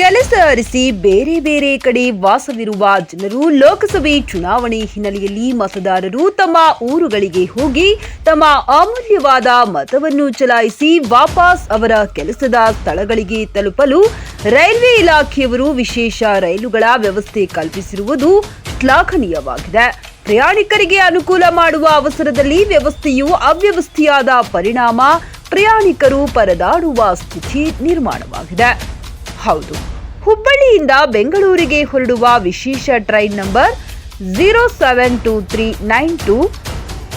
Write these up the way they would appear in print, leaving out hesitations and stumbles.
ಕೆಲಸ ಅರಿಸಿ ಬೇರೆ ಬೇರೆ ಕಡೆ ವಾಸವಿರುವ ಜನರು ಲೋಕಸಭೆ ಚುನಾವಣೆ ಹಿನ್ನೆಲೆಯಲ್ಲಿ ಮತದಾರರು ತಮ್ಮ ಊರುಗಳಿಗೆ ಹೋಗಿ ತಮ್ಮ ಅಮೂಲ್ಯವಾದ ಮತವನ್ನು ಚಲಾಯಿಸಿ ವಾಪಸ್ ಅವರ ಕೆಲಸದ ಸ್ಥಳಗಳಿಗೆ ತಲುಪಲು ರೈಲ್ವೆ ಇಲಾಖೆಯವರು ವಿಶೇಷ ರೈಲುಗಳ ವ್ಯವಸ್ಥೆ ಕಲ್ಪಿಸಿರುವುದು ಶ್ಲಾಘನೀಯವಾಗಿದೆ. ಪ್ರಯಾಣಿಕರಿಗೆ ಅನುಕೂಲ ಮಾಡುವ ಅವಸರದಲ್ಲಿ ವ್ಯವಸ್ಥೆಯು ಅವ್ಯವಸ್ಥೆಯಾದ ಪರಿಣಾಮ ಪ್ರಯಾಣಿಕರು ಪರದಾಡುವ ಸ್ಥಿತಿ ನಿರ್ಮಾಣವಾಗಿದೆ. ಹೌದು, ಹುಬ್ಬಳ್ಳಿಯಿಂದ ಬೆಂಗಳೂರಿಗೆ ಹೊರಡುವ ವಿಶೇಷ ಟ್ರೈನ್ ನಂಬರ್ 072392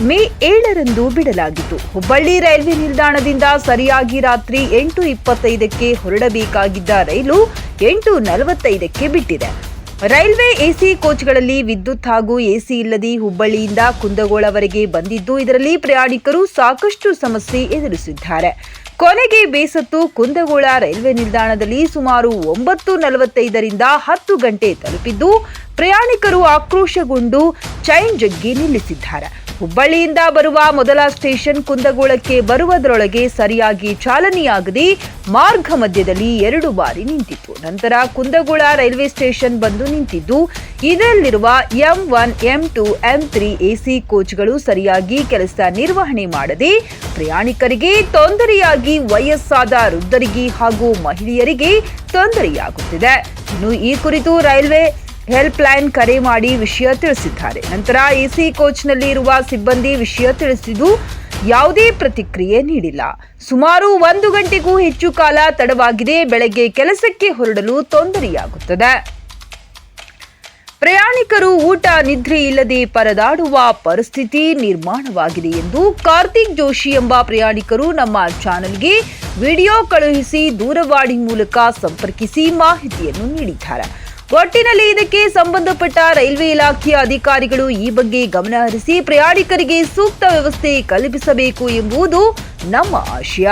ಮೇ 7ರಂದು ಬಿಡಲಾಗಿತ್ತು. ಹುಬ್ಬಳ್ಳಿ ರೈಲ್ವೆ ನಿಲ್ದಾಣದಿಂದ ಸರಿಯಾಗಿ ರಾತ್ರಿ 8:25ಕ್ಕೆ ಹೊರಡಬೇಕಾಗಿದ್ದ ರೈಲು 8:45ಕ್ಕೆ ಬಿಟ್ಟಿದೆ. ರೈಲ್ವೆ ಎಸಿ ಕೋಚ್ಗಳಲ್ಲಿ ವಿದ್ಯುತ್ ಹಾಗೂ ಎಸಿ ಇಲ್ಲದೆ ಹುಬ್ಬಳ್ಳಿಯಿಂದ ಕುಂದಗೋಳವರೆಗೆ ಬಂದಿದ್ದು, ಇದರಲ್ಲಿ ಪ್ರಯಾಣಿಕರು ಸಾಕಷ್ಟು ಸಮಸ್ಯೆ ಎದುರಿಸಿದ್ದಾರೆ. ಕೊನೆಗೆ ಬೇಸತ್ತು ಕುಂದಗೋಳ ರೈಲ್ವೆ ನಿಲ್ದಾಣದಲ್ಲಿ ಸುಮಾರು 9:45ರಿಂದ 10 ಗಂಟೆ ತಲುಪಿದ್ದು, ಪ್ರಯಾಣಿಕರು ಆಕ್ರೋಶಗೊಂಡು ಚೈನ್ ಜಗ್ಗಿ ನಿಲ್ಲಿಸಿದ್ದಾರೆ. ಹುಬ್ಬಳ್ಳಿಯಿಂದ ಬರುವ ಮೊದಲ ಸ್ಟೇಷನ್ ಕುಂದಗೋಳಕ್ಕೆ ಬರುವುದರೊಳಗೆ ಸರಿಯಾಗಿ ಚಾಲನೆಯಾಗದೆ ಮಾರ್ಗ ಮಧ್ಯದಲ್ಲಿ 2 ಬಾರಿ ನಿಂತಿತ್ತು. ನಂತರ ಕುಂದಗೋಳ ರೈಲ್ವೆ ಸ್ಟೇಷನ್ ಬಂದು ನಿಂತಿದ್ದು, ಇದರಲ್ಲಿರುವ M1, M2, M3 ಎಸಿ ಕೋಚ್ಗಳು ಸರಿಯಾಗಿ ಕೆಲಸ ನಿರ್ವಹಣೆ ಮಾಡದೆ ಪ್ರಯಾಣಿಕರಿಗೆ ತೊಂದರೆಯಾಗಿ ವಯಸ್ಸಾದ ವೃದ್ಧರಿಗೆ ಹಾಗೂ ಮಹಿಳೆಯರಿಗೆ ತೊಂದರೆಯಾಗುತ್ತಿದೆ. ಇನ್ನು ಈ ಕುರಿತು ರೈಲ್ವೆ ಹೆಲ್ಪ್ ಲೈನ್ ಕರೆ ಮಾಡಿ ವಿಷಯ ತಿಳಿಸಿದ್ದಾರೆ. ನಂತರ ಎಸಿ ಕೋಚ್ನಲ್ಲಿ ಇರುವ ಸಿಬ್ಬಂದಿ ವಿಷಯ ತಿಳಿಸಿದ್ದು ಯಾವುದೇ ಪ್ರತಿಕ್ರಿಯೆ ನೀಡಿಲ್ಲ. ಸುಮಾರು 1 ಗಂಟೆಗೂ ಹೆಚ್ಚು ಕಾಲ ತಡವಾಗಿದೆ. ಬೆಳಗ್ಗೆ ಕೆಲಸಕ್ಕೆ ಹೊರಡಲು ತೊಂದರೆಯಾಗುತ್ತದೆ. ಪ್ರಯಾಣಿಕರು ಊಟ ನಿದ್ರೆ ಇಲ್ಲದೆ ಪರದಾಡುವ ಪರಿಸ್ಥಿತಿ ನಿರ್ಮಾಣವಾಗಿದೆ ಎಂದು ಕಾರ್ತಿಕ್ ಜೋಶಿ ಎಂಬ ಪ್ರಯಾಣಿಕರು ನಮ್ಮ ಚಾನೆಲ್ಗೆ ವಿಡಿಯೋ ಕಳುಹಿಸಿ ದೂರವಾಣಿ ಮೂಲಕ ಸಂಪರ್ಕಿಸಿ ಮಾಹಿತಿಯನ್ನು ನೀಡಿದ್ದಾರೆ. ಒಟ್ಟಿನಲ್ಲಿ ಇದಕ್ಕೆ ಸಂಬಂಧಪಟ್ಟ ರೈಲ್ವೆ ಇಲಾಖೆಯ ಅಧಿಕಾರಿಗಳು ಈ ಬಗ್ಗೆ ಗಮನ ಹರಿಸಿ ಪ್ರಯಾಣಿಕರಿಗೆ ಸೂಕ್ತ ವ್ಯವಸ್ಥೆ ಕಲ್ಪಿಸಬೇಕು ಎಂಬುದು ನಮ್ಮ ಆಶಯ.